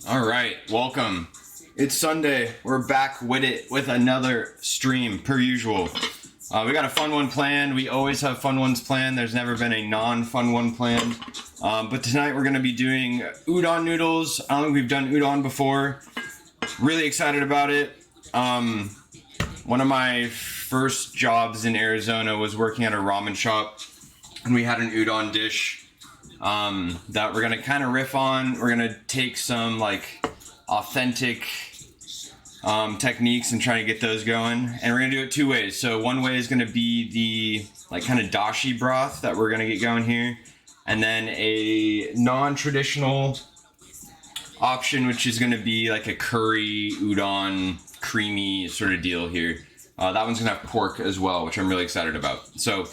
All right, welcome. It's Sunday. We're back with it with another stream per usual. We got a fun one planned. We always have fun ones planned. There's never been a non-fun one planned. But tonight we're going to be doing udon noodles. I don't think we've done udon before. Really excited about it. One of my first jobs in Arizona was working at a ramen shop, and we had an udon dish that we're gonna kind of riff on. We're gonna take some like authentic techniques and try to get those going, and we're gonna do it two ways. So one way is gonna be the like kind of dashi broth that we're gonna get going here, and then a non-traditional option, which is gonna be like a curry udon creamy sort of deal here. That one's gonna have pork as well, which I'm really excited about. So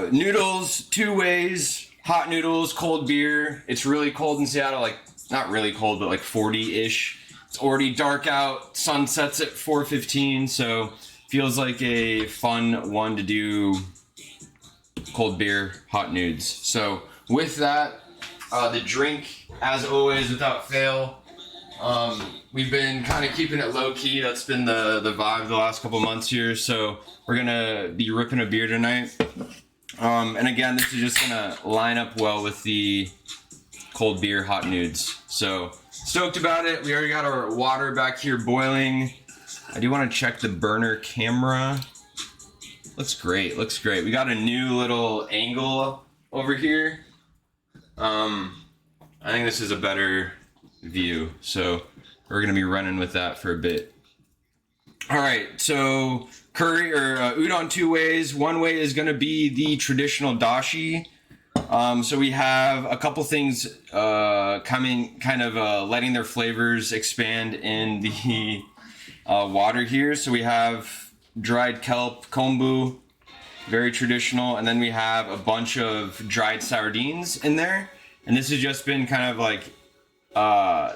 noodles, two ways. Hot noodles, cold beer. It's really cold in Seattle, like not really cold, but like 40-ish. It's already dark out. Sun sets at 4:15, so feels like a fun one to do. Cold beer, hot nudes. So with that, the drink, as always, without fail. We've been kind of keeping it low key. That's been the vibe the last couple months here. So we're gonna be ripping a beer tonight. And again, this is just gonna line up well with the cold beer, hot nudes. So stoked about it. We already got our water back here boiling. I do want to check the burner camera. Looks great. Looks great. We got a new little angle over here. I think this is a better view, so we're gonna be running with that for a bit. All right, so curry or udon two ways. One way is gonna be the traditional dashi. So we have a couple things coming, kind of letting their flavors expand in the water here. So we have dried kelp, kombu, very traditional, and then we have a bunch of dried sardines in there. And this has just been kind of like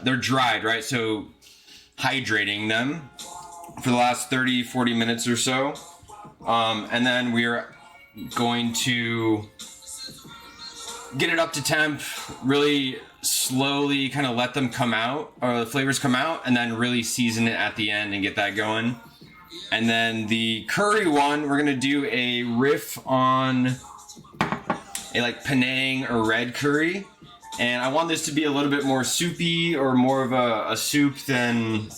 they're dried, right? So hydrating them for the last 30-40 minutes or so. And then we're going to get it up to temp, really slowly kind of let them come out, or the flavors come out, and then really season it at the end and get that going. And then the curry one, we're gonna do a riff on a like Panang or red curry. And I want this to be a little bit more soupy, or more of a soup than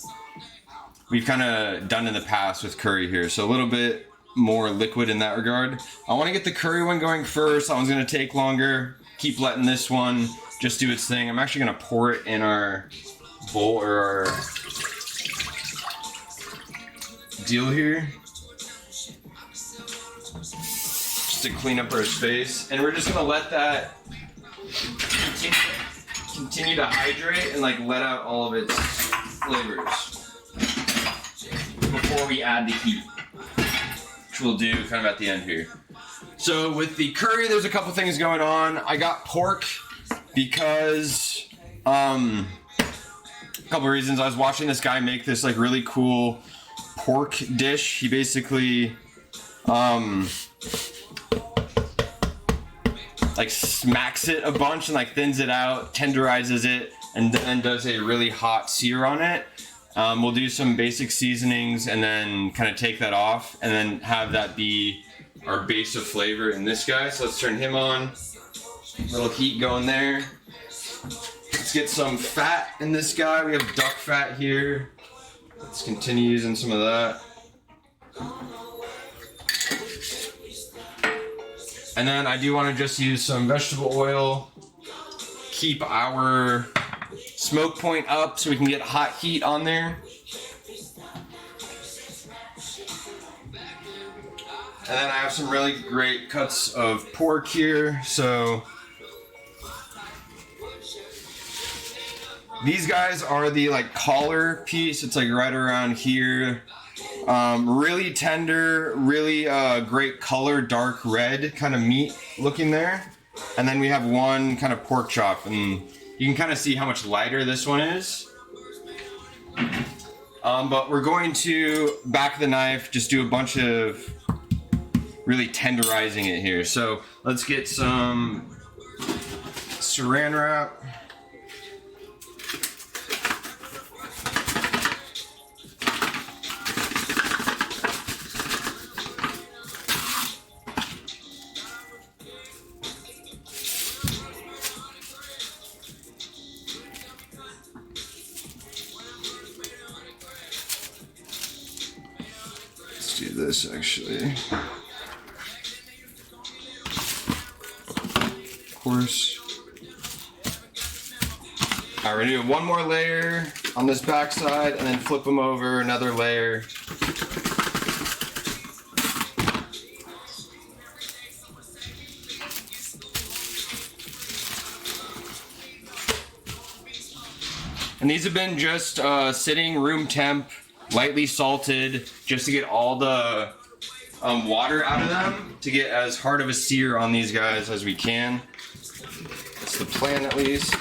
we've kind of done in the past with curry here. So a little bit more liquid in that regard. I want to get the curry one going first. That one's going to take longer. Keep letting this one just do its thing. I'm actually going to pour it in our bowl or our deal here, just to clean up our space. And we're just going to let that continue to hydrate and like let out all of its flavors before we add the heat, which we'll do kind of at the end here. So with the curry, there's a couple things going on. I got pork because a couple reasons. I was watching this guy make this like really cool pork dish. He basically like smacks it a bunch and like thins it out, tenderizes it, and then does a really hot sear on it. We'll do some basic seasonings and then kind of take that off and then have that be our base of flavor in this guy. So let's turn him on. Little heat going there. Let's get some fat in this guy. We have duck fat here. Let's continue using some of that. And then I do want to just use some vegetable oil. Keep our smoke point up so we can get hot heat on there. And then I have some really great cuts of pork here. So these guys are the like collar piece. It's like right around here. Really tender, really great color, dark red kind of meat looking there. And then we have one kind of pork chop, and you can kind of see how much lighter this one is. But we're going to back the knife, just do a bunch of really tenderizing it here. So let's get some saran wrap. Let's do this actually. Of course. All right, we're gonna do one more layer on this back side and then flip them over another layer. And these have been just sitting room temp, lightly salted, just to get all the water out of them, to get as hard of a sear on these guys as we can. That's the plan at least.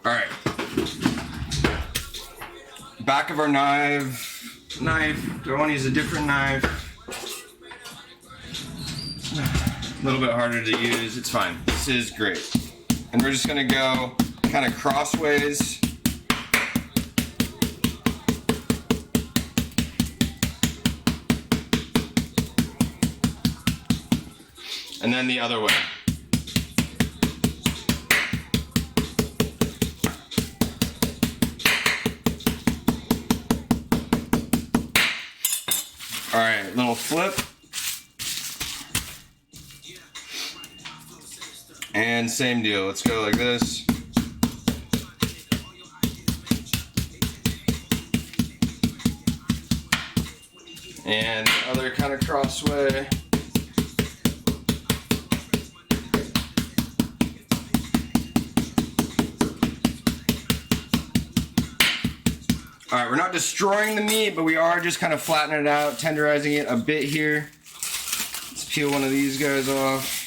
All right. Back of our knife. Do I want to use a different knife? A little bit harder to use. It's fine. This is great. And we're just going to go kind of crossways. And then the other way. All right, little flip. And same deal, let's go like this. And other kind of crossway. All right, we're not destroying the meat, but we are just kind of flattening it out, tenderizing it a bit here. Let's peel one of these guys off.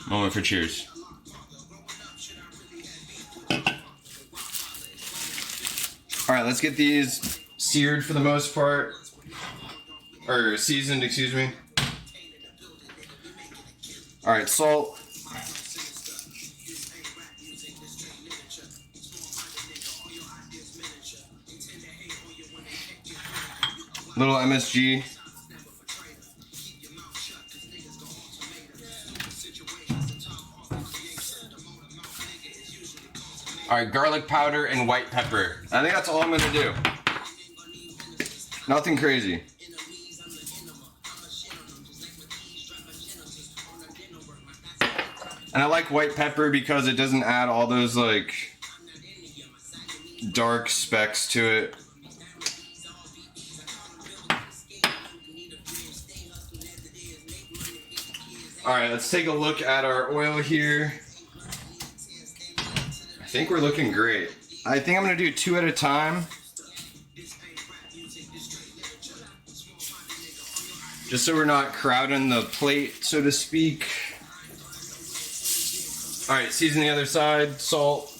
Moment for cheers. All right, let's get these seared for the most part, or seasoned, excuse me. All right, salt. Little MSG. All right, garlic powder and white pepper. I think that's all I'm gonna do. Nothing crazy. And I like white pepper because it doesn't add all those like dark specks to it. All right, let's take a look at our oil here. I think we're looking great. I think I'm gonna do 2 at a time. Just so we're not crowding the plate, so to speak. All right, season the other side, salt.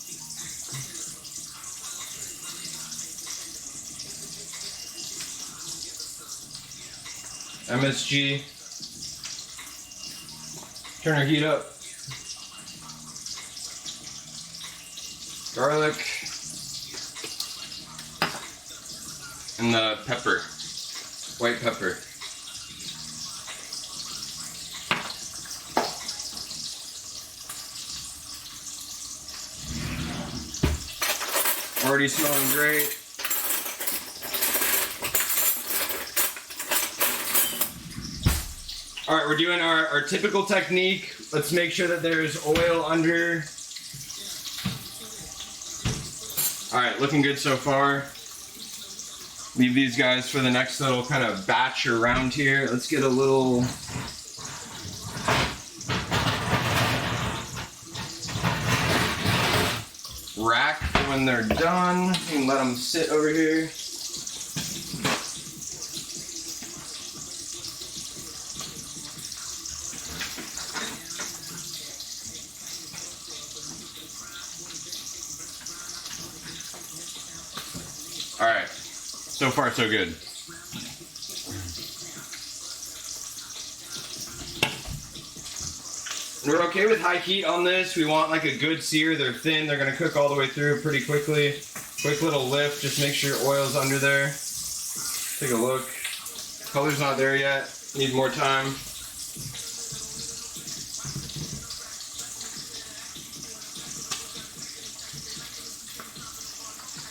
MSG. Turn our heat up. Garlic. And the pepper. White pepper. Already smelling great. All right, we're doing our typical technique. Let's make sure that there's oil under. All right, looking good so far. Leave these guys for the next little kind of batch around here. Let's get a little rack when they're done. You can let them sit over here. All right, so far so good. We're okay with high heat on this. We want like a good sear. They're thin. They're gonna cook all the way through pretty quickly. Quick little lift. Just make sure oil's under there. Take a look. Color's not there yet. Need more time.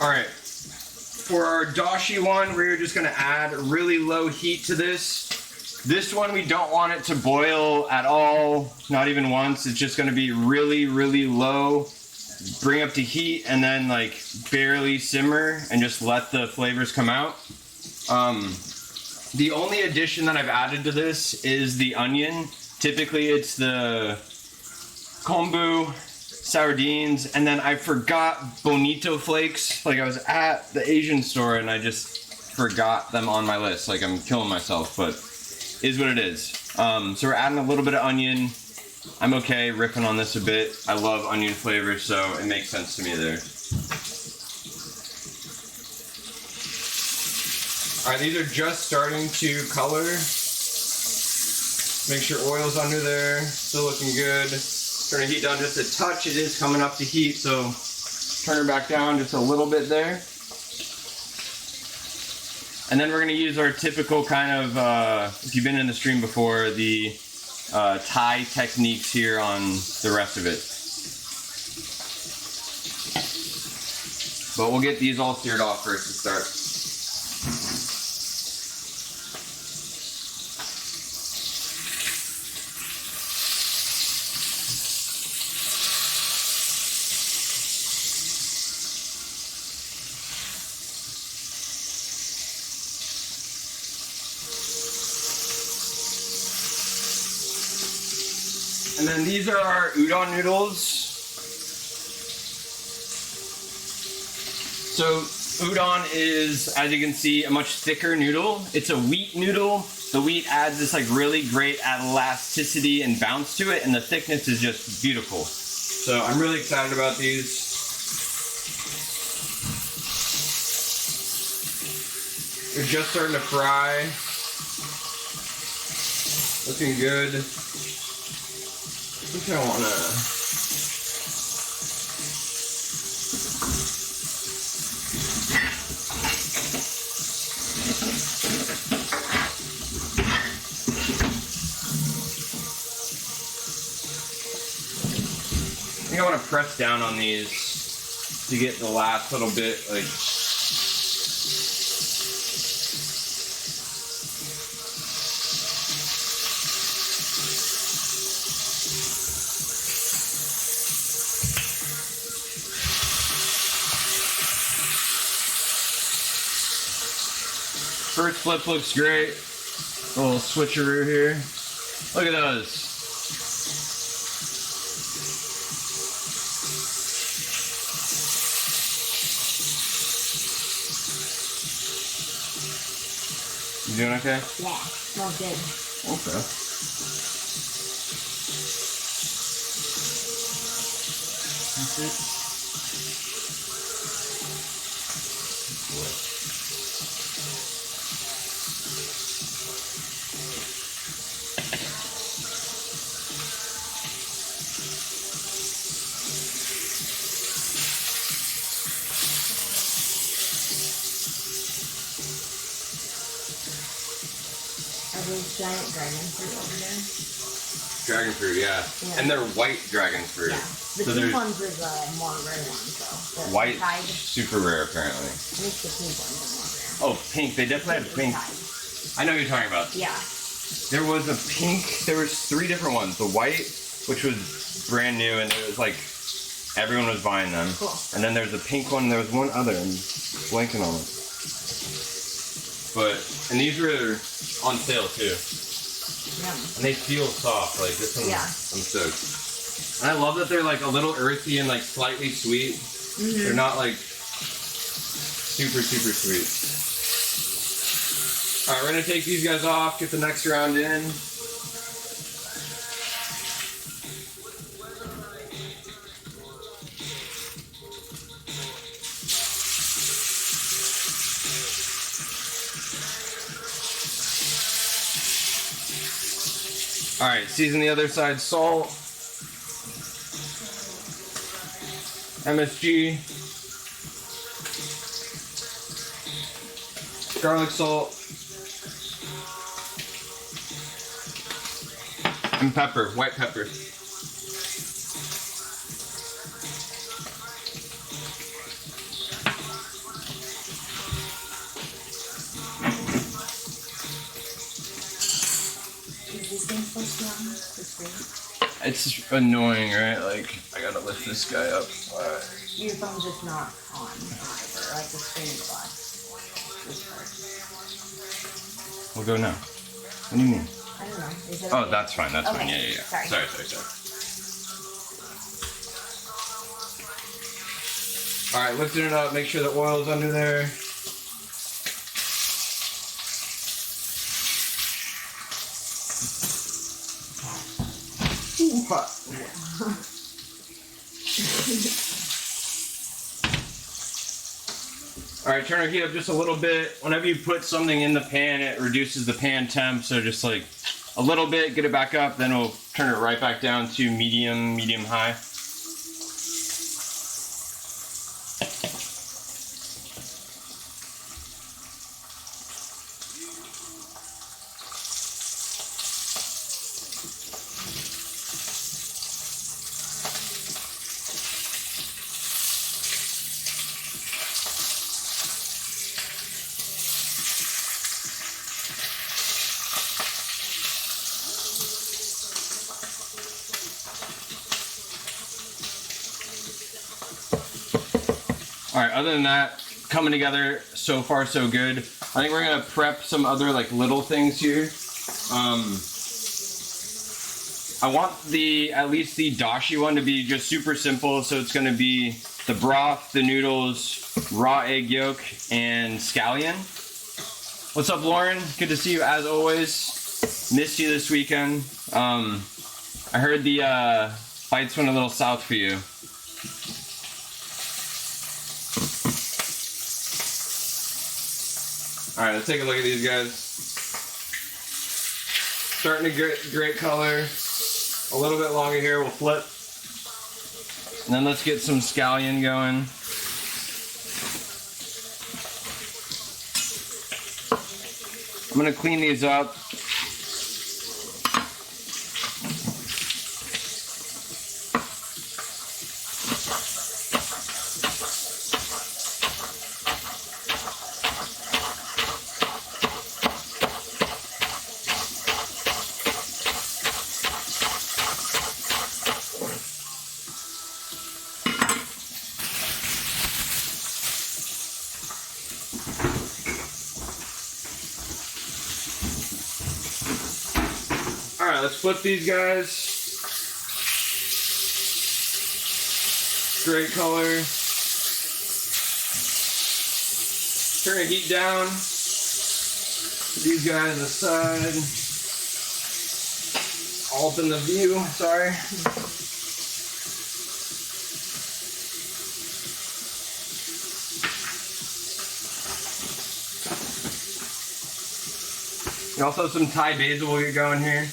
Alright. For our Dashi one, we're just going to add really low heat to this. This one, we don't want it to boil at all, not even once. It's just going to be really, really low. Bring up to heat and then like barely simmer and just let the flavors come out. The only addition that I've added to this is the onion. Typically it's the kombu, sardines, and then I forgot bonito flakes. Like I was at the Asian store and I just forgot them on my list. Like I'm killing myself, but is what it is. So we're adding a little bit of onion. I'm okay riffing on this a bit. I love onion flavor, so it makes sense to me there. Alright, these are just starting to color. Make sure oil's under there. Still looking good. Turn the heat down just a touch. It is coming up to heat, so turn her back down just a little bit there. And then we're going to use our typical kind of, if you've been in the stream before, the Thai techniques here on the rest of it. But we'll get these all seared off first to start. And then these are our udon noodles. So udon is, as you can see, a much thicker noodle. It's a wheat noodle. The wheat adds this like really great elasticity and bounce to it, and the thickness is just beautiful. So I'm really excited about these. They're just starting to fry. Looking good. I think I want to... I think I want to press down on these to get the last little bit, like... First flip looks great. A little switcheroo here. Look at those. You doing okay? Yeah, smells good. Okay. That's it. Are those giant dragon fruit over there? Dragon fruit, yeah. And they're white dragon fruit. Yeah. The So pink ones is a more rare one, so. The white, Tide, super rare apparently. I think the pink ones are more rare. Oh, pink. They definitely have pink. Tide. I know what you're talking about. Yeah. There was a pink. There was 3 different ones. The white, which was brand new, and it was like everyone was buying them. Cool. And then there's a pink one. And there was one other. I'm blanking on it. But and these were on sale too. Yum. And they feel soft. Like this one. Yeah. I'm stoked. And I love that they're like a little earthy and like slightly sweet. Mm-hmm. They're not like super sweet. All right, we're gonna take these guys off. Get the next round in. All right, season the other side, salt, MSG, garlic salt, And pepper, white pepper. Is this thing supposed to be on the screen? It's just annoying, right? Like, I gotta lift this guy up. Your phone's just not on, or like the screen is black. This part. We'll go now. What do you mean? I don't know. Is it Oh, okay? that's fine, that's fine. Okay. Yeah, yeah, yeah. Sorry. Sorry. Alright, lifting it up, make sure the oil's under there. Ooh, hot. Alright, turn our heat up just a little bit. Whenever you put something in the pan, it reduces the pan temp, so just like a little bit, get it back up, then we'll turn it right back down to medium high. Alright, other than that, coming together so far so good. I think we're gonna prep some other like little things here. I want at least the Dashi one to be just super simple, so it's gonna be the broth, the noodles, raw egg yolk, and scallion. What's up, Lauren? Good to see you as always. Missed you this weekend. I heard the fights went a little south for you. Alright, let's take a look at these guys. Starting to get great color. A little bit longer here, we'll flip. And then let's get some scallion going. I'm gonna clean these up. Alright, let's flip these guys. Great color. Turn the heat down. Put these guys aside. All up in the view, sorry. We also have some Thai basil we'll get going here.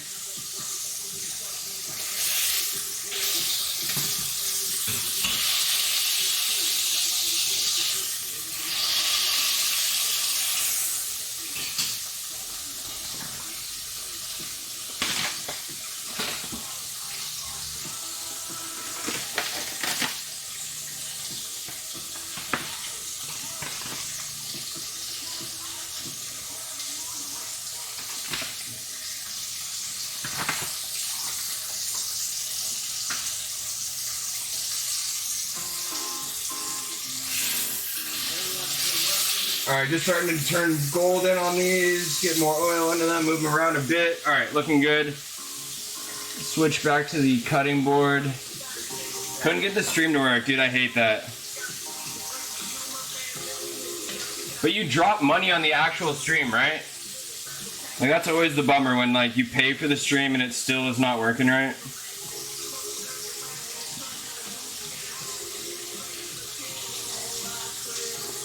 Alright, just starting to turn golden on these, get more oil into them, move them around a bit. Alright, looking good. Switch back to the cutting board. Couldn't get the stream to work, dude, I hate that. But you drop money on the actual stream, right? Like, that's always the bummer when, like, you pay for the stream and it still is not working right.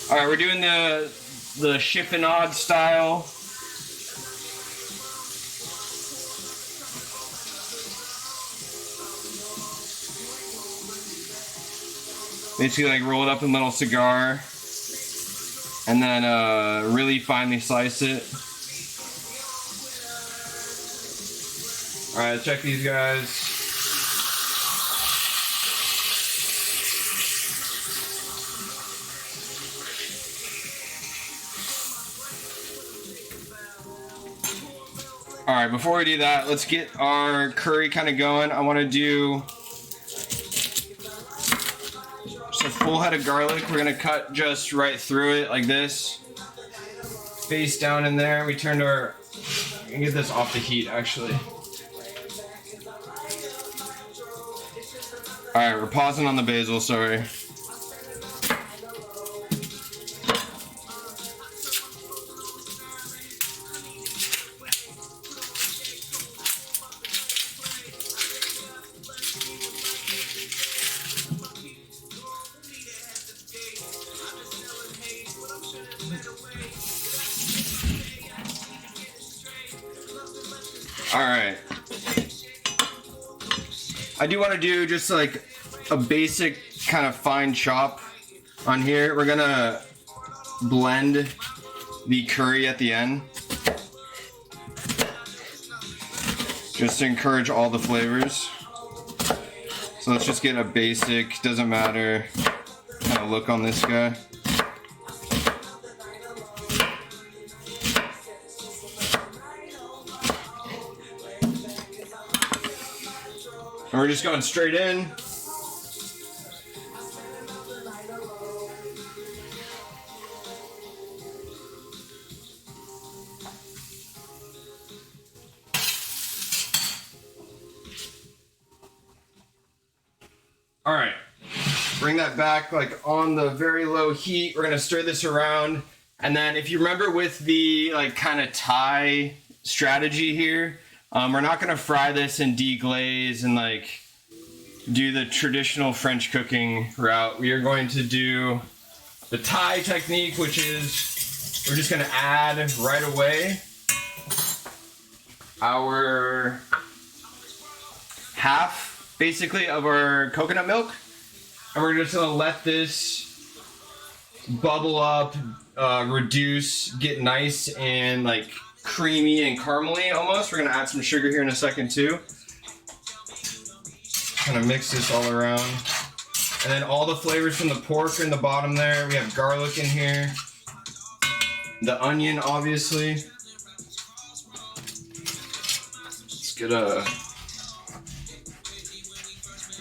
Alright, we're doing the chiffonade style. Basically like roll it up in a little cigar and then really finely slice it. All right, check these guys. All right, before we do that, let's get our curry kind of going. I want to do just a full head of garlic. We're gonna cut just right through it like this. Face down in there. We turned our, I can get this off the heat actually. All right, we're pausing on the basil, sorry. All right. I do want to do just like a basic kind of fine chop on here. We're gonna blend the curry at the end, just to encourage all the flavors. So let's just get a basic, doesn't matter, kind of look on this guy. And we're just going straight in. All right, bring that back like on the very low heat. We're gonna stir this around. And then if you remember with the like kind of Thai strategy here, we're not gonna fry this and deglaze and like do the traditional French cooking route. We are going to do the Thai technique, which is we're just gonna add right away our half basically of our coconut milk, and we're just gonna let this bubble up, reduce, get nice and like creamy and caramely almost. We're gonna add some sugar here in a second too. Kind of mix this all around. And then all the flavors from the pork are in the bottom there. We have garlic in here. The onion, obviously. Let's get a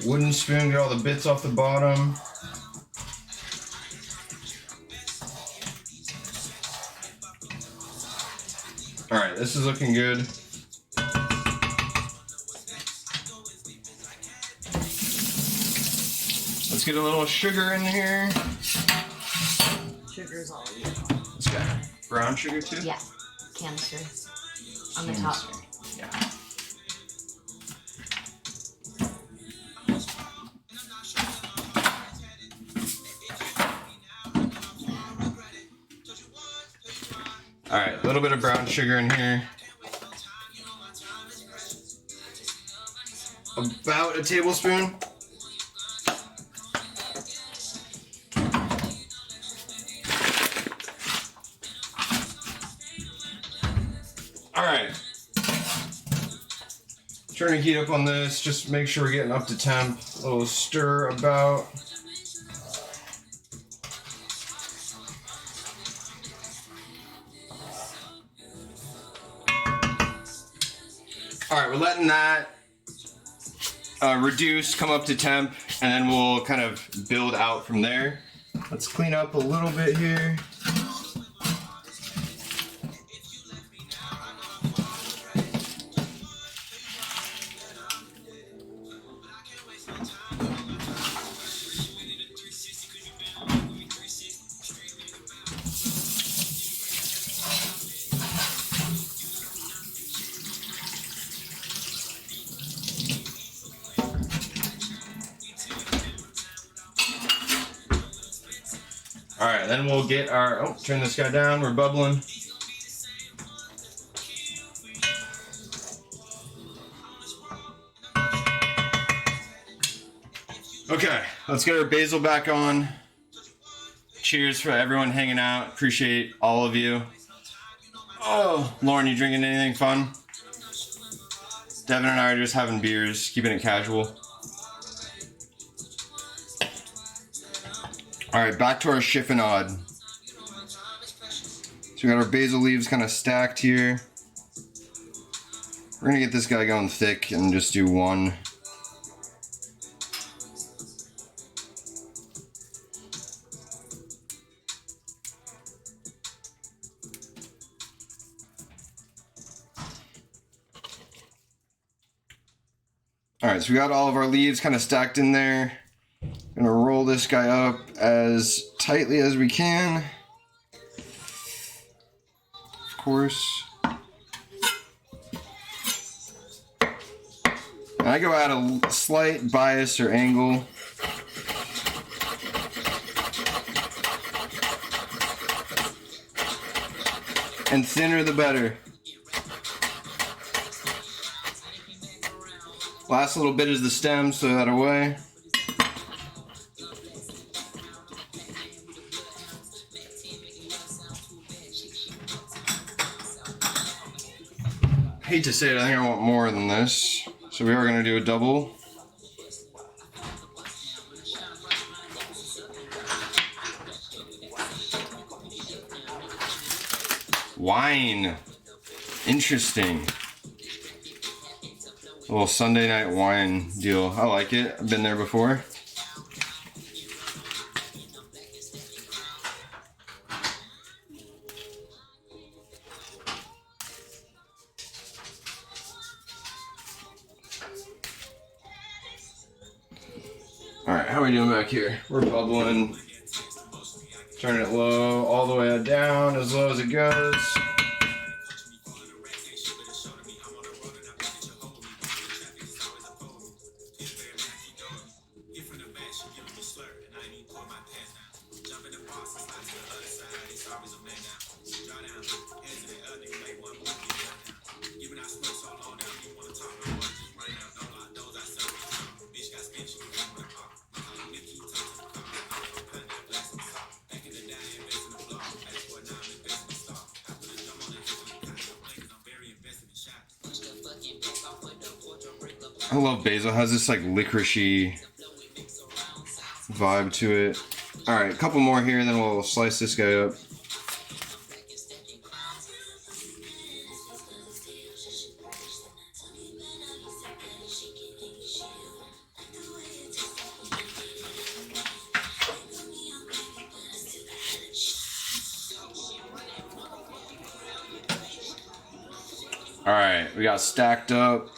wooden spoon, get all the bits off the bottom. All right, this is looking good. Let's get a little sugar in here. Sugar's all you. Let's get brown sugar too? Yeah, canister on the top. Yeah. All right, a little bit of brown sugar in here. About a tablespoon. All right. Turning heat up on this, just make sure we're getting up to temp. A little stir about. All right, we're letting that reduce, come up to temp, and then we'll kind of build out from there. Let's clean up a little bit here. All right, then we'll get our, oh, turn this guy down, we're bubbling. Okay, let's get our basil back on. Cheers for everyone hanging out. Appreciate all of you. Oh, Lauren, you drinking anything fun? Devin and I are just having beers, keeping it casual. Alright, back to our chiffonade. So we got our basil leaves kind of stacked here. We're gonna get this guy going thick and just do one. Alright, so we got all of our leaves kind of stacked in there. Gonna roll this guy up as tightly as we can. Of course. And I go at a slight bias or angle. And thinner the better. Last little bit is the stem, so that away. Hate to say it, I think I want more than this. So we are going to do a double. Wine. Interesting. A little Sunday night wine deal. I like it. I've been there before. Alright, how are we doing back here? We're bubbling. Turning it low, all the way down, as low as it goes. I love basil. It has this like licoricey vibe to it. Alright, a couple more here, then we'll slice this guy up. Alright, we got stacked up.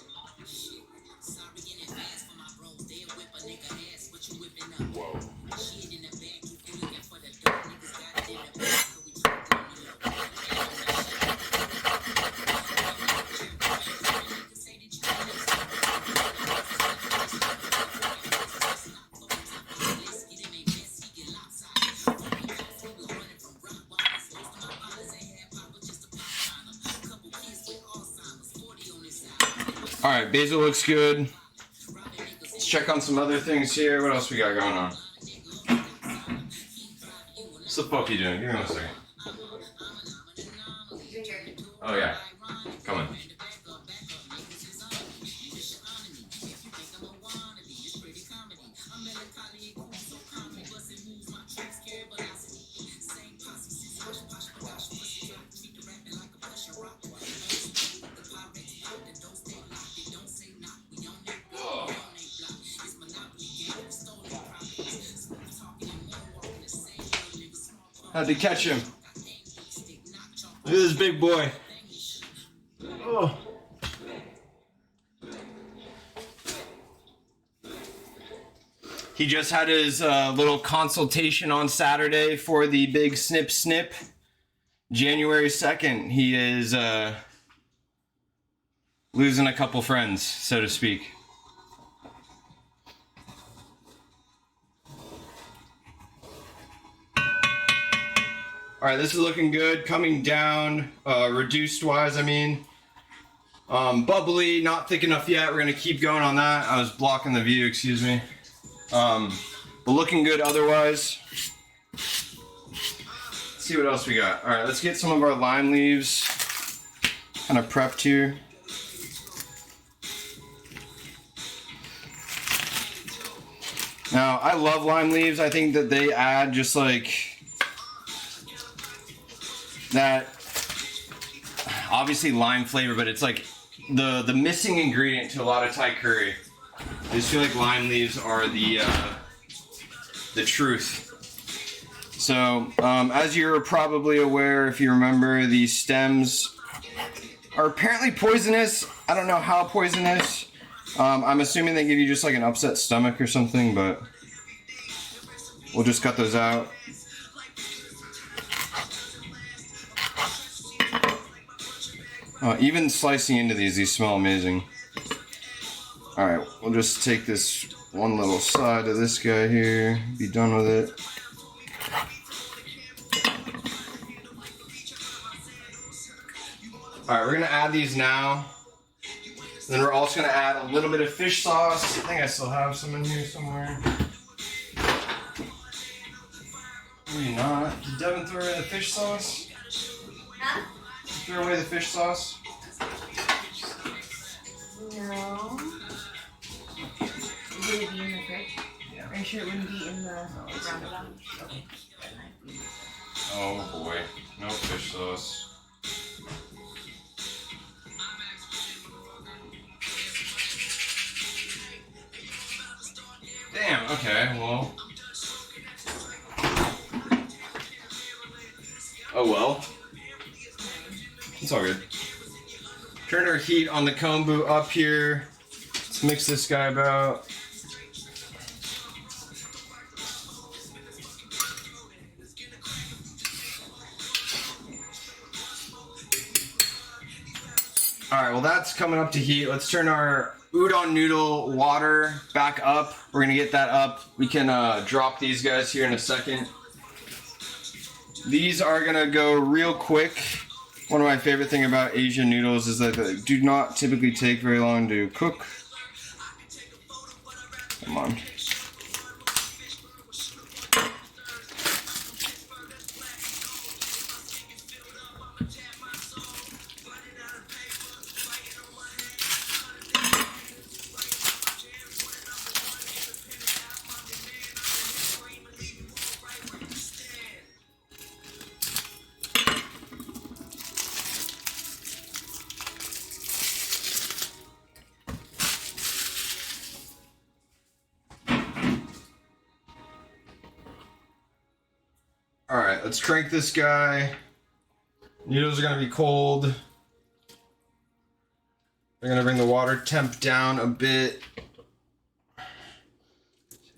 Alright, basil looks good. Let's check on some other things here. What else we got going on? What's the puppy doing? Give me 1 second. Oh yeah, come on. Had to catch him. Look at this big boy. Oh. He just had his little consultation on Saturday for the big snip snip. January 2nd, he is losing a couple friends, so to speak. Alright, this is looking good. Coming down, reduced wise, I mean. Bubbly, not thick enough yet. We're going to keep going on that. I was blocking the view, excuse me. But looking good otherwise. Let's see what else we got. Alright, let's get some of our lime leaves kind of prepped here. Now, I love lime leaves. I think that they add just like that, obviously lime flavor, but it's like the missing ingredient to a lot of Thai curry. I just feel like lime leaves are the truth. So, as you're probably aware, if you remember, these stems are apparently poisonous. I don't know how poisonous. I'm assuming they give you just like an upset stomach or something, but we'll just cut those out. Even slicing into these smell amazing. Alright, we'll just take this one little side of this guy here, be done with it. Alright, we're gonna add these now. Then we're also gonna add a little bit of fish sauce. I think I still have some in here somewhere. Maybe not. Did Devin throw away the fish sauce? Huh? Throw away the fish sauce? No. Would it be in the fridge? Yeah. Are you sure it wouldn't be in the roundabout? Okay. Oh boy, no fish sauce. Damn, okay, well. Oh well. It's all good. Turn our heat on the kombu up here. Let's mix this guy about. Alright, well that's coming up to heat. Let's turn our udon noodle water back up. We're gonna get that up. We can drop these guys here in a second. These are gonna go real quick. One of my favorite thing about Asian noodles is that they do not typically take very long to cook. Come on. Alright, let's crank this guy. Noodles are gonna be cold. We're gonna bring the water temp down a bit.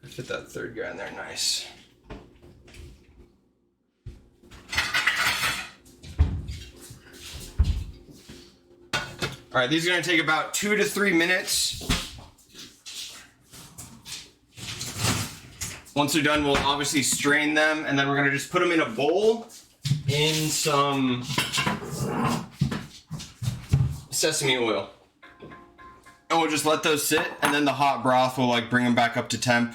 Fit that third guy in there, nice. Alright, these are gonna take about 2 to 3 minutes. Once they're done, we'll obviously strain them, and then we're gonna just put them in a bowl in some sesame oil. And we'll just let those sit, and then the hot broth will like bring them back up to temp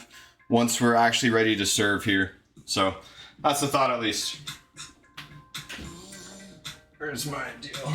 once we're actually ready to serve here. So that's the thought, at least. Where's my deal?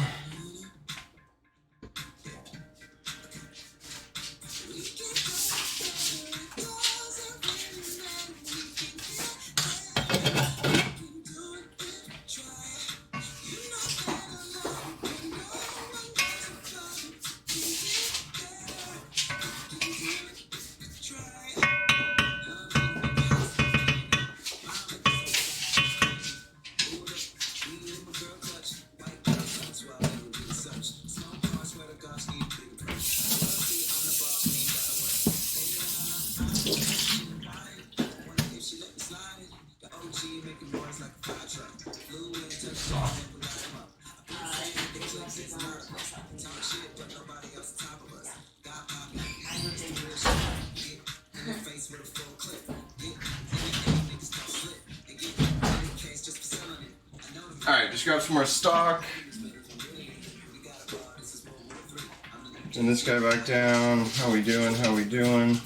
Alright, just grab some more stock. Turn this guy back down. How we doing? How we doing?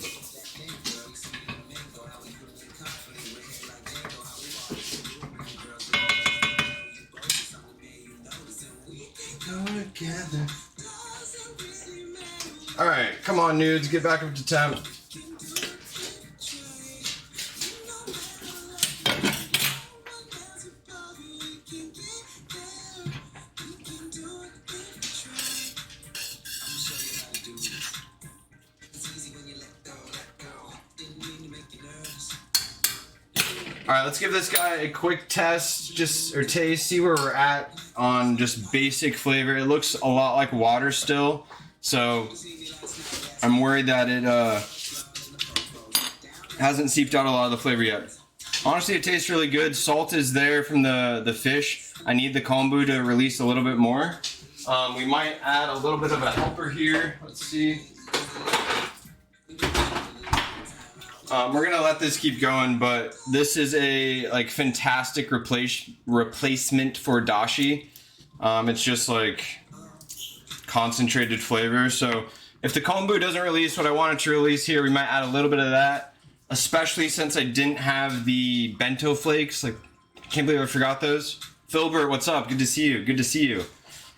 Alright, come on, nudes, get back up to temp. All right, let's give this guy a quick test, or taste, see where we're at on just basic flavor. It looks a lot like water still, so I'm worried that it hasn't seeped out a lot of the flavor yet. Honestly, it tastes really good. Salt is there from the fish. I need the kombu to release a little bit more. We might add a little bit of a helper here. Let's see. We're gonna let this keep going, but this is a fantastic replacement for dashi. It's just like concentrated flavor. So if the kombu doesn't release what I want it to release here, we might add a little bit of that. Especially since I didn't have the bento flakes. Like, I can't believe I forgot those. Filbert, what's up? Good to see you. Good to see you.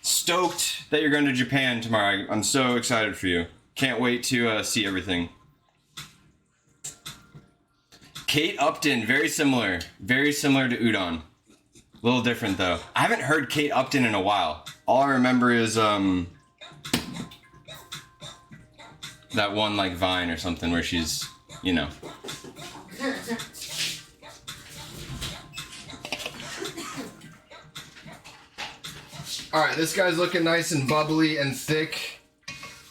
Stoked that you're going to Japan tomorrow. I'm so excited for you. Can't wait to see everything. Kate Upton, very similar. Very similar to Udon. A little different though. I haven't heard Kate Upton in a while. All I remember is that one like Vine or something where she's, you know. All right, this guy's looking nice and bubbly and thick.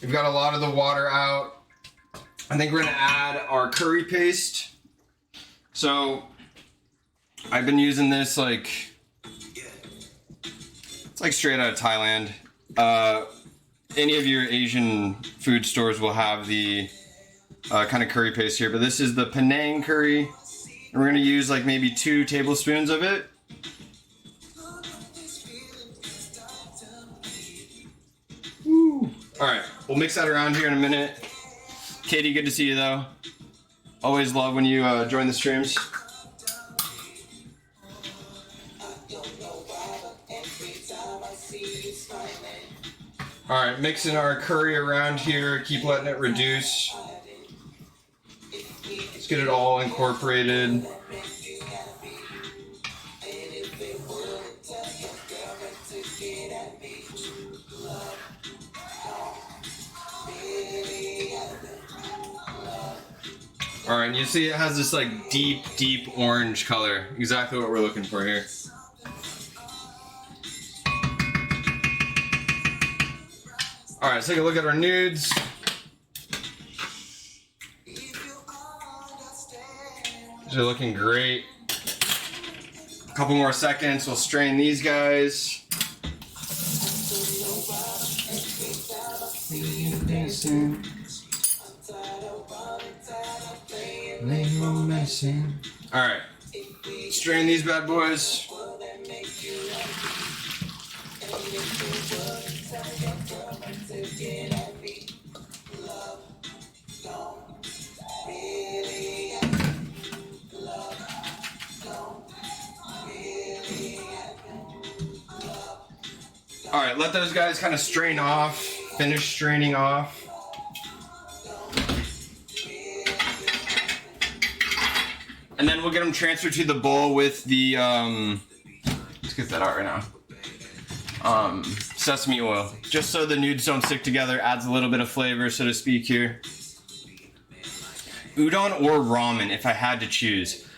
We've got a lot of the water out. I think we're gonna add our curry paste. So I've been using this it's like straight out of Thailand. Any of your Asian food stores will have the kind of curry paste here, but this is the Panang curry, and we're gonna use like maybe 2 tablespoons of it. Woo. All right, we'll mix that around here in a minute. Katie, good to see you though. Always love when you join the streams. All right, mixing our curry around here, keep letting it reduce. Let's get it all incorporated. All right, and you see it has this like deep, deep orange color. Exactly what we're looking for here. All right, let's take a look at our nudes. These are looking great. A couple more seconds, we'll strain these guys. All right, strain these bad boys. All right, let those guys kind of strain off, finish straining off. And then we'll get them transferred to the bowl with the, let's get that out right now. Sesame oil, just so the nudes don't stick together, adds a little bit of flavor, so to speak here. Udon or ramen, if I had to choose.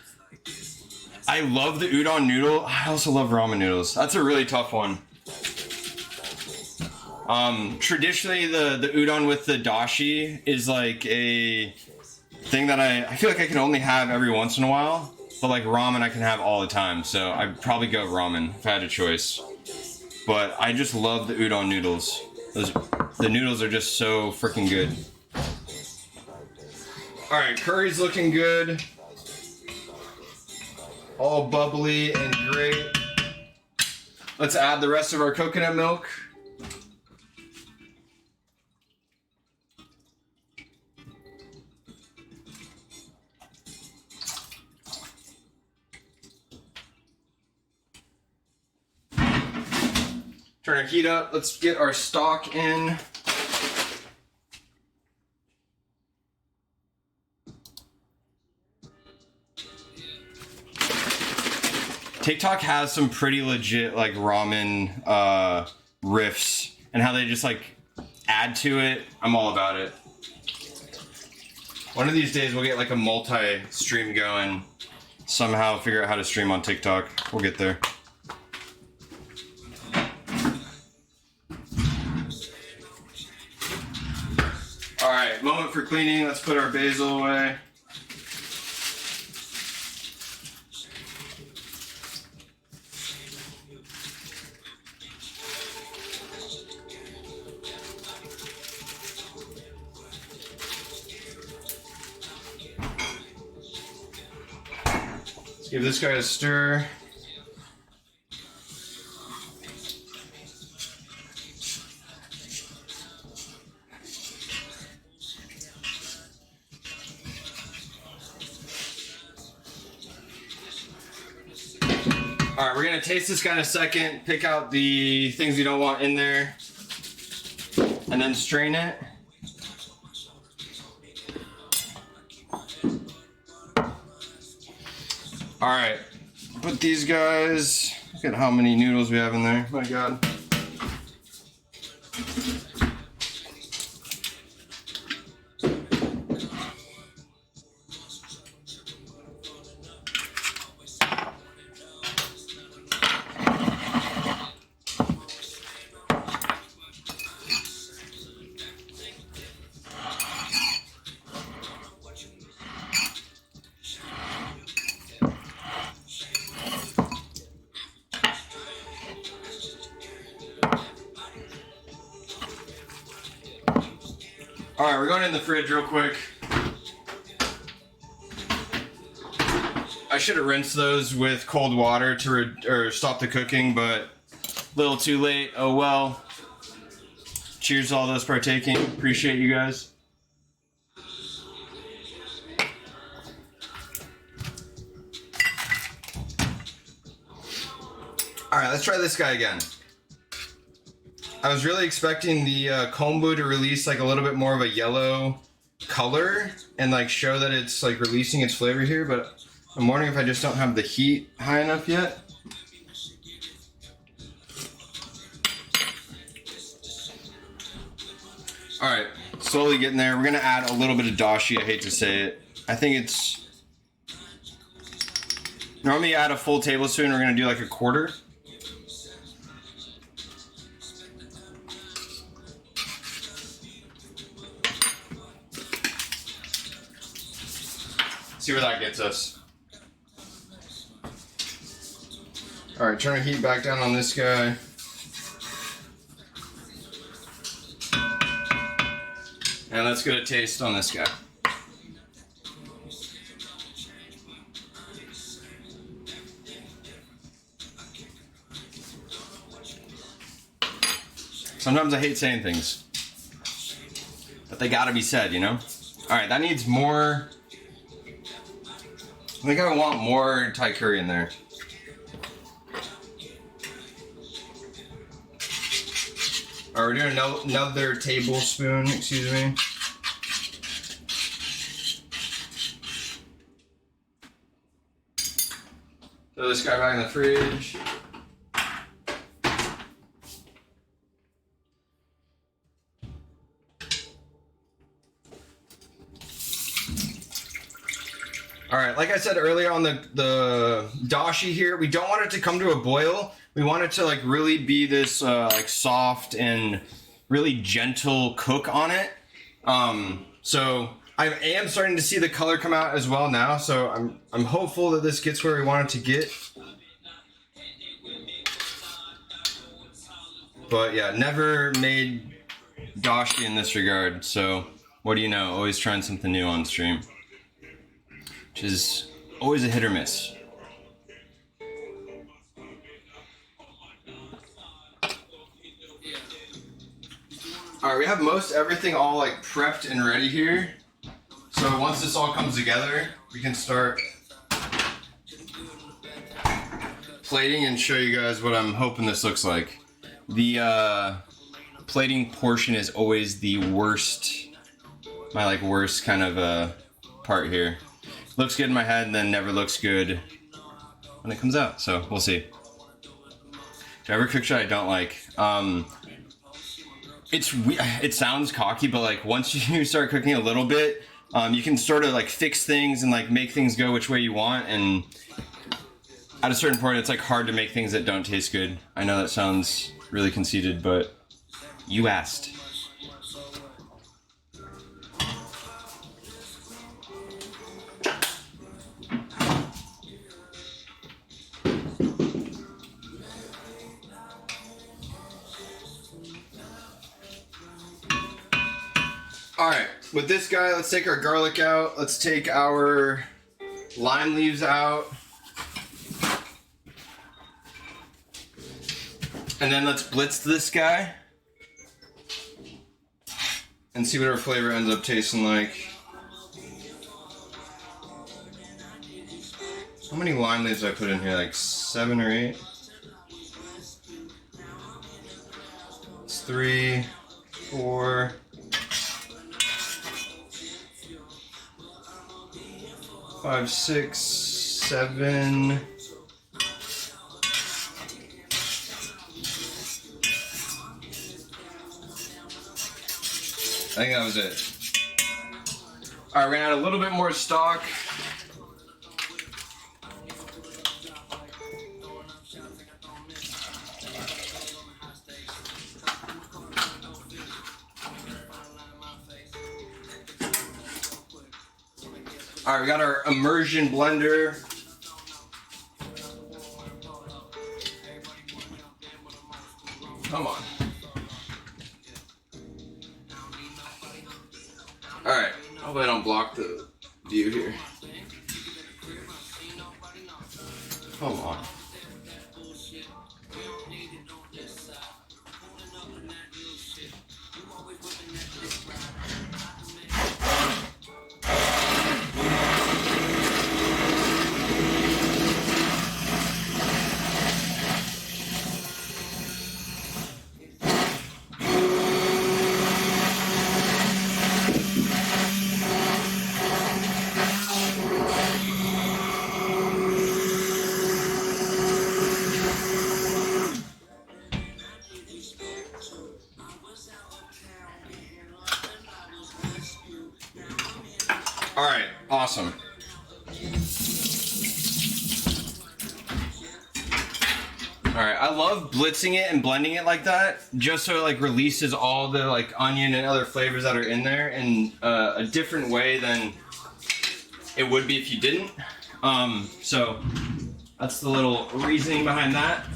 I love the udon noodle. I also love ramen noodles. That's a really tough one. Traditionally, the udon with the dashi is like a thing that I feel like I can only have every once in a while, but like ramen I can have all the time, so I'd probably go ramen if I had a choice. But I just love the udon noodles. The noodles are just so freaking good. All right, curry's looking good. All bubbly and great. Let's add the rest of our coconut milk. Turn our heat up. Let's get our stock in. TikTok has some pretty legit like ramen riffs and how they just like add to it. I'm all about it. One of these days we'll get like a multi-stream going somehow figure out how to stream on TikTok. We'll get there. All right, moment for cleaning. Let's put our basil away. Let's give this guy a stir. All right, we're gonna taste this guy in a second, pick out the things you don't want in there, and then strain it. All right, put these guys, look at how many noodles we have in there, my God. All right, we're going in the fridge real quick. I should have rinsed those with cold water to stop the cooking, but a little too late. Oh well. Cheers to all those partaking. Appreciate you guys. All right, let's try this guy again. I was really expecting the kombu to release like a little bit more of a yellow color and like show that it's like releasing its flavor here, but I'm wondering if I just don't have the heat high enough yet. All right, slowly getting there. We're gonna add a little bit of dashi. I hate to say it. I think it's normally add a full tablespoon. We're gonna do like a quarter. See where that gets us. All right, turn the heat back down on this guy. And let's get a taste on this guy. Sometimes I hate saying things, but they gotta be said, you know? All right, that needs more. I think I want more Thai curry in there. All right, we're doing another tablespoon, excuse me. Throw this guy back in the fridge. All right, like I said earlier on the dashi here, we don't want it to come to a boil. We want it to like really be this like soft and really gentle cook on it. So I am starting to see the color come out as well now. So I'm hopeful that this gets where we want it to get. But yeah, never made dashi in this regard. So what do you know? Always trying something new on stream. Which is always a hit or miss. All right, we have most everything all like prepped and ready here. So once this all comes together, we can start plating and show you guys what I'm hoping this looks like. The plating portion is always the worst, my like worst kind of part here. Looks good in my head and then never looks good when it comes out, so we'll see. Do I ever cook shit I don't like? It sounds cocky, but like once you start cooking a little bit, You can sort of like fix things and like make things go which way you want, and at a certain point it's like hard to make things that don't taste good. I know that sounds really conceited, but you asked. Alright, with this guy, let's take our garlic out. Let's take our lime leaves out. And then let's blitz this guy. And see what our flavor ends up tasting like. How many lime leaves did I put in here? Like 7 or 8? It's 3, 4... 5, 6, 7. I think that was it. Alright, we're gonna add a little bit more stock. Alright, we got our immersion blender. Come on. Alright, hope I don't block the view here. Come on. Alright, awesome. Alright, I love blitzing it and blending it like that, just so it like releases all the like onion and other flavors that are in there in a different way than it would be if you didn't. So that's the little reasoning behind that.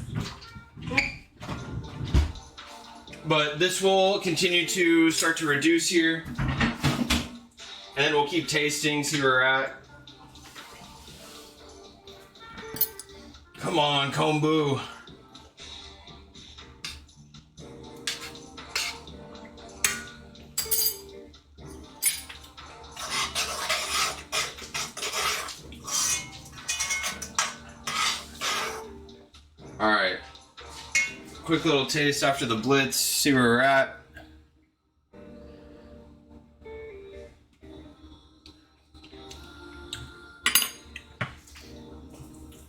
But this will continue to start to reduce here. And then we'll keep tasting, see where we're at. Come on, kombu. Alright. Quick little taste after the blitz, see where we're at.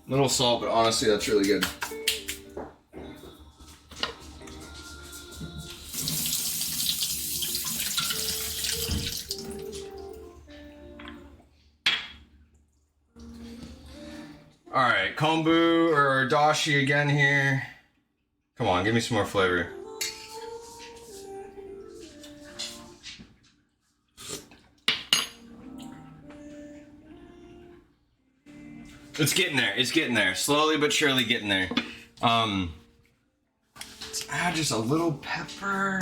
Little salt, but honestly, that's really good. Alright, kombu or dashi again here. Come on, give me some more flavor. It's getting there. It's getting there. Slowly but surely getting there. Let's add just a little pepper.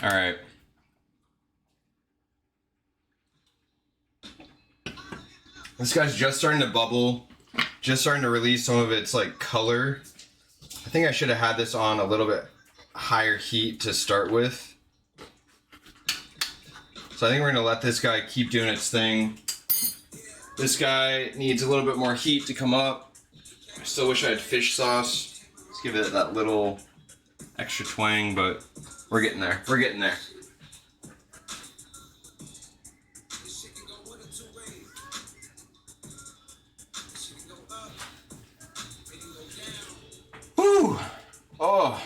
All right. This guy's just starting to bubble, just starting to release some of its like color. I think I should have had this on a little bit higher heat to start with. So I think we're gonna let this guy keep doing its thing. This guy needs a little bit more heat to come up. Still wish I had fish sauce. Let's give it that little extra twang, but we're getting there. We're getting there. Whew! Oh,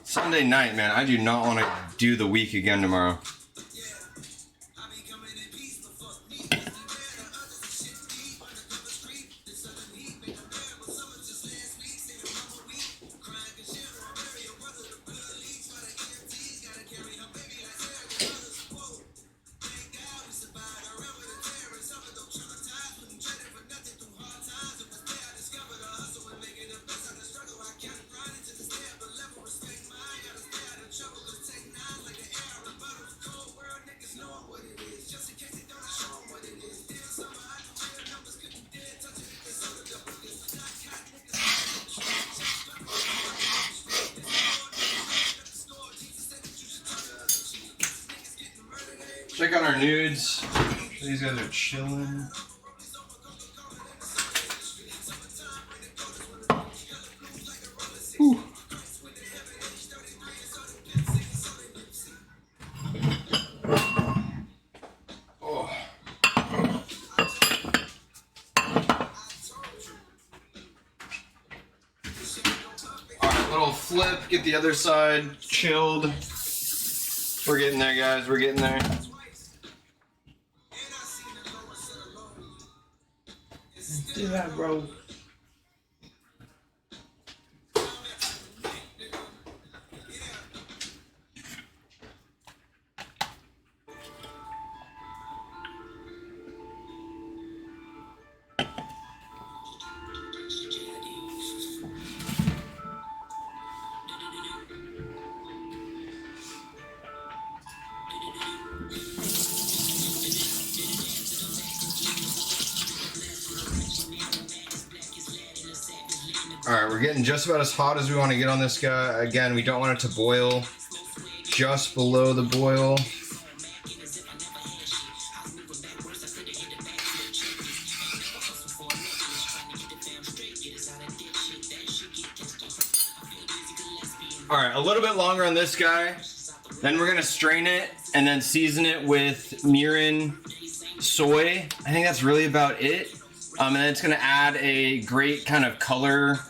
Sunday night, man. I do not want to do the week again tomorrow. Check out our nudes. These guys are chilling. Whew. Oh. Alright, little flip, get the other side chilled. We're getting there, guys, we're getting there. Do that, bro. Alright, we're getting just about as hot as we want to get on this guy. Again, we don't want it to boil just below the boil. Alright, a little bit longer on this guy. Then we're going to strain it and then season it with mirin soy. I think that's really about it. And then it's going to add a great kind of color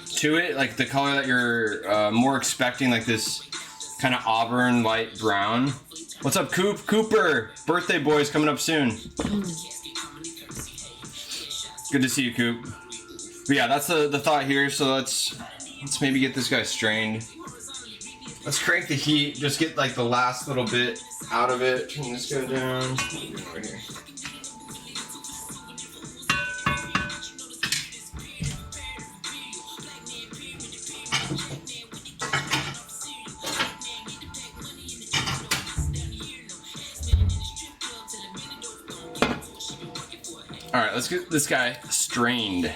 to it, like the color that you're more expecting, like this kind of auburn light brown. What's up, Cooper? Birthday boy's coming up soon. Good to see you, Coop. But yeah, that's the thought here. So let's maybe get this guy strained. Let's crank the heat. Just get like the last little bit out of it. Turn this guy down. Right here. All right, let's get this guy strained.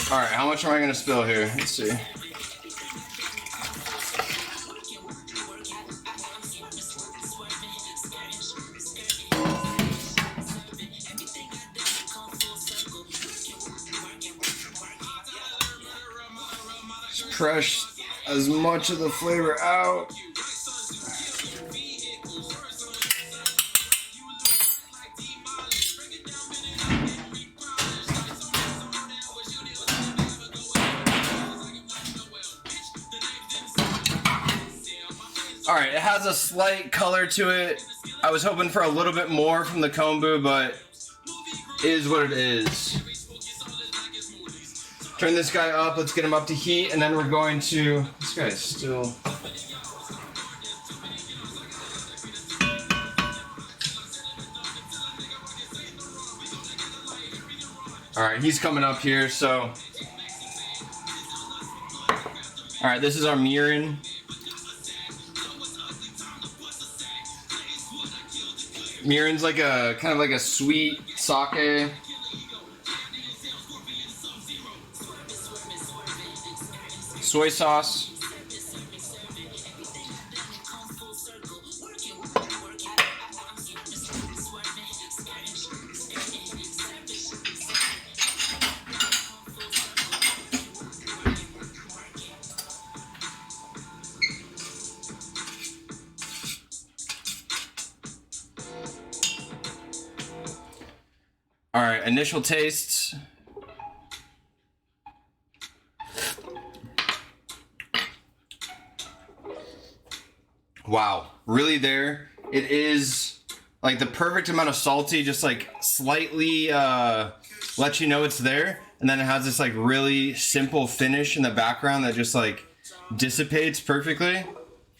All right, how much am I gonna spill here? Let's see. Just crush as much of the flavor out. All right, it has a slight color to it. I was hoping for a little bit more from the kombu, but it is what it is. Turn this guy up, let's get him up to heat, and then we're going to, this guy's still, all right, he's coming up here, so, all right, this is our mirin. Mirin's like a, kind of like a sweet sake. Soy sauce. All right, initial tastes. Wow, really there. It is like the perfect amount of salty, just like slightly let you know it's there. And then it has this like really simple finish in the background that just like dissipates perfectly.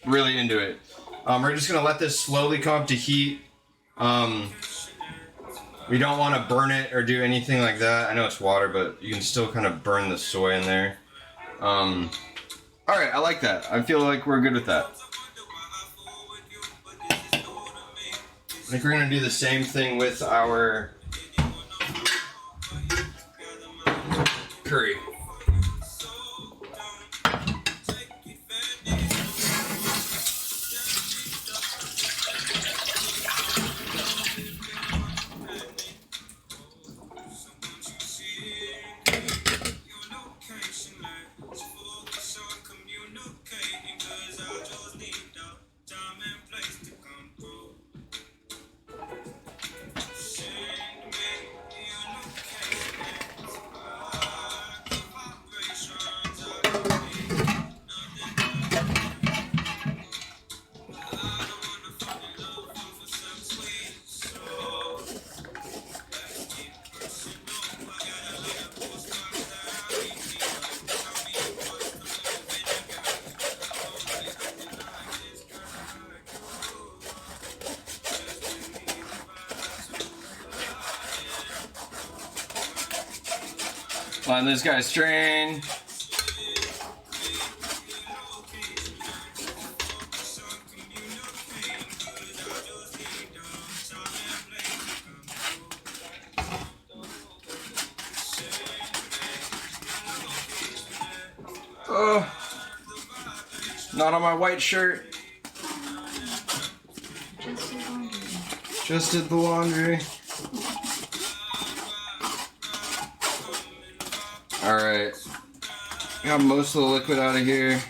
Really into it. We're just gonna let this slowly come up to heat. We don't want to burn it or do anything like that. I know it's water, but you can still kind of burn the soy in there. All right, I like that. I feel like we're good with that. I think we're gonna do the same thing with our curry. Letting this guy strain. Oh, not on my white shirt. Just did the laundry. All right, got most of the liquid out of here.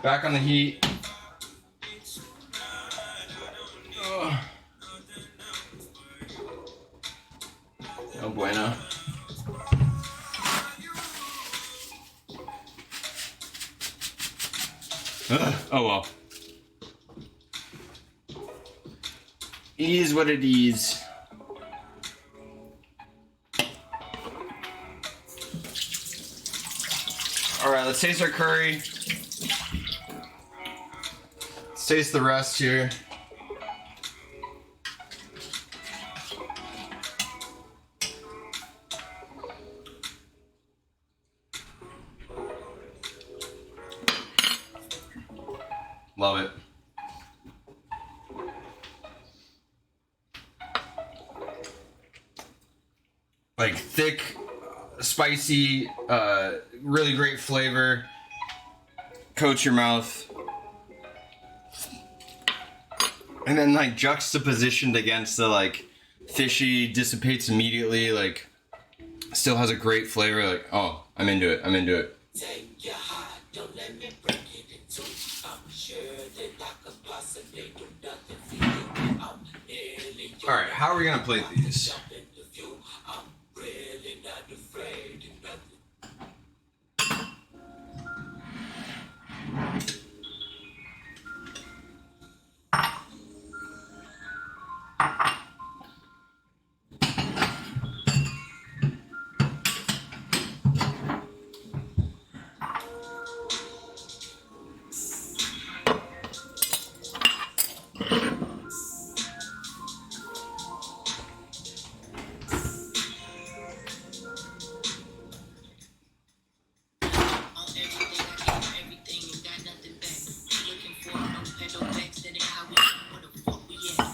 Back on the heat. Oh, no bueno. Oh well. Is what it is. All right, let's taste our curry. Let's taste the rest here. Love it. Like thick, spicy, really great flavor. Coats your mouth. And then like juxtapositioned against the like fishy, dissipates immediately, like still has a great flavor. Like, oh, I'm into it. I'm into it. All right, how are we gonna plate these?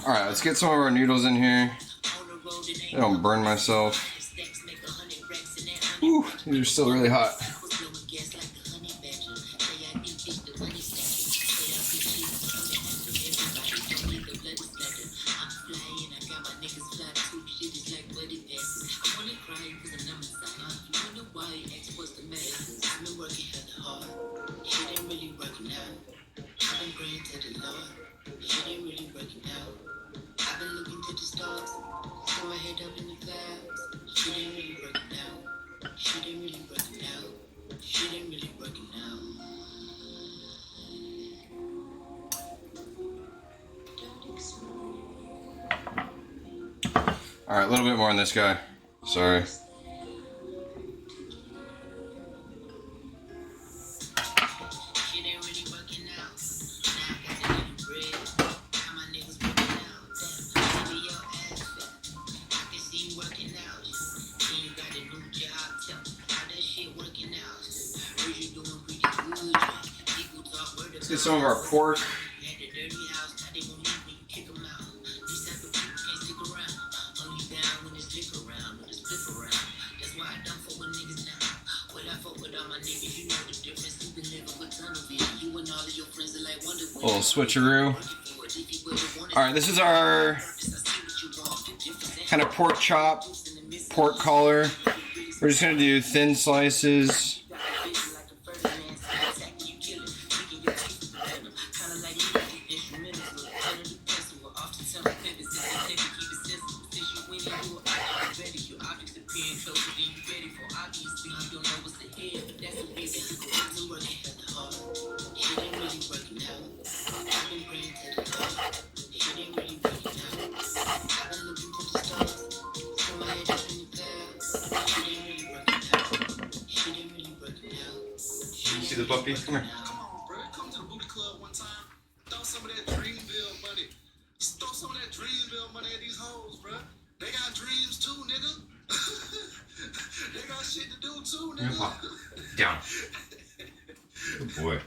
All right, let's get some of our noodles in here. I don't burn myself. Whew, these are still really hot. She didn't really work it out. I've been looking to the stars, throw my head up in the clouds. She didn't really work it out. She didn't really work it out. She didn't really work it out. All right, a little bit more on this guy. Sorry. She didn't really working out. Now I got to get bread. How my niggas working out. Damn, maybe your ass fat. I can see you working out. Then you got a new job. Tell me how that shit working out. Heard you doing pretty good. People talk word Let's get some of our pork. had the dirty house. Now they gon' leave when you kick 'em out. These type of people can't stick around. Only down when it's lick around. When it's flip around. That's why I don't fuck with niggas now. When I fuck with all my niggas, you know the difference. You been living with tunnel vision. You and all of your friends are like Wonder Woman. Little switcheroo. All right, this is our kind of pork chop, pork collar. We're just gonna do thin slices. See the puppy? Come here. Come on, bro. Come to the booty club one time. Throw some of that Dreamville money. Throw some of that Dreamville money at these hoes, bro. They got dreams too, nigga. They got shit to do too, nigga. Down. Good boy.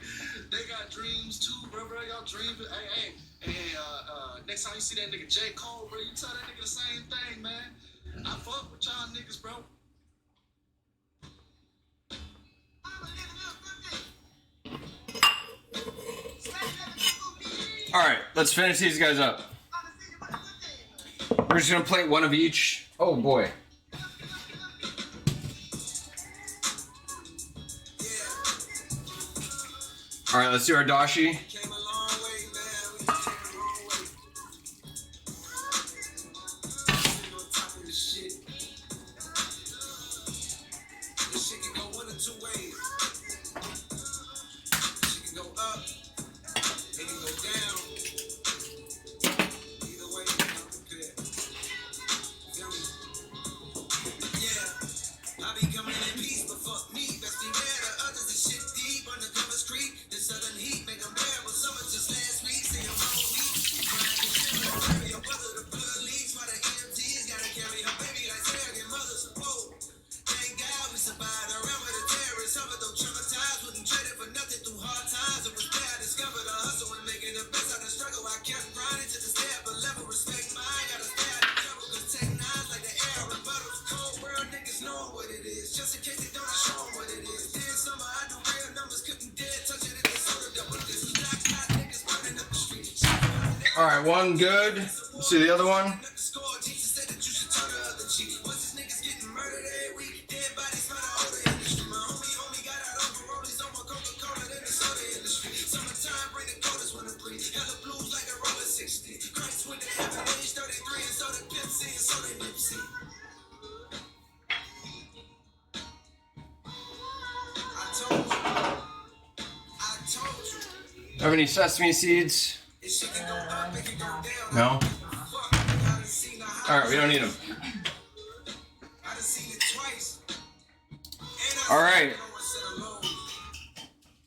They got dreams too, bro. Y'all dream. Hey, next time you see that nigga J. Cole, bro, you tell that nigga the same thing, man. I fuck with y'all niggas, bro. All right, let's finish these guys up. We're just gonna plate one of each. Oh boy. All right, let's do our dashi. Came a long way, man. We came a long way. Sitting on top of this shit. This shit can go one of two ways. She can go up. It can go down. Either way, I'm prepared. Feel me? Yeah. I be coming in peace, but fuck me. Best beware the others. This shit deep undercover street. This southern heat make them bear. But summer just last week. Say I'm all weak. Crying to carry your brother. The blood leaks. Why the EMTs gotta carry her baby like surrogate mothers. Whoa. Thank God we survived around with a terrorist. Some of them traumatized. Wouldn't trade it for nothing through hard times. It was there I discovered a hustle and making the best out of struggle. I kept grinding to the step, but level respect mine. Gotta stay out of trouble. Cause tech nines like the air rebuttals. Cold world niggas know what it is. Just in case they don't show 'em what it is. Then summer I do real numbers. Couldn't dare touch it in the soda double. This is black hot niggas burning up the street. All right, one good. Let's see the other one. The score, Jesus said that you should turn the other cheek. Once these niggas getting murdered every week, dead bodies smell the older industry. My homie got out on parolees on my Coca-Cola, then the soda industry. Summertime bring the coldest winter breeze. Hella blues like a roller 60. Christ went to heaven, age 33, and so the Pimp C, and so they Nipsey. I told you. I told you. Have any sesame seeds? If she can go up, it can go down. No. Fuck, I done seen the All right, we don't need them. I done seen it twice. And All right. no one said alone.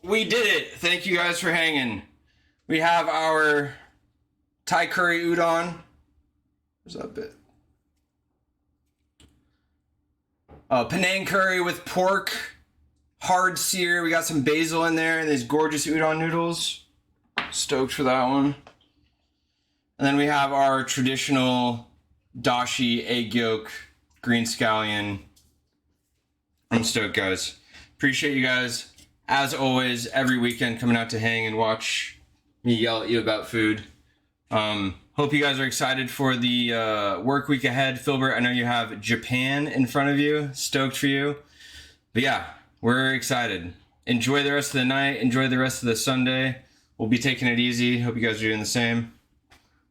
We did it. Thank you guys for hanging. We have our Thai curry udon. Where's that bit? Panang curry with pork, hard sear. We got some basil in there and these gorgeous udon noodles. Stoked for that one. And then we have our traditional dashi egg yolk, green scallion. I'm stoked, guys. Appreciate you guys, as always, every weekend coming out to hang and watch me yell at you about food. Hope you guys are excited for the work week ahead. Filbert, I know you have Japan in front of you. Stoked for you. But yeah, we're excited. Enjoy the rest of the night. Enjoy the rest of the Sunday. We'll be taking it easy. Hope you guys are doing the same.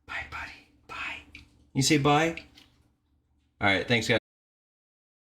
Bye, buddy. Bye. You say bye? All right. Thanks, guys.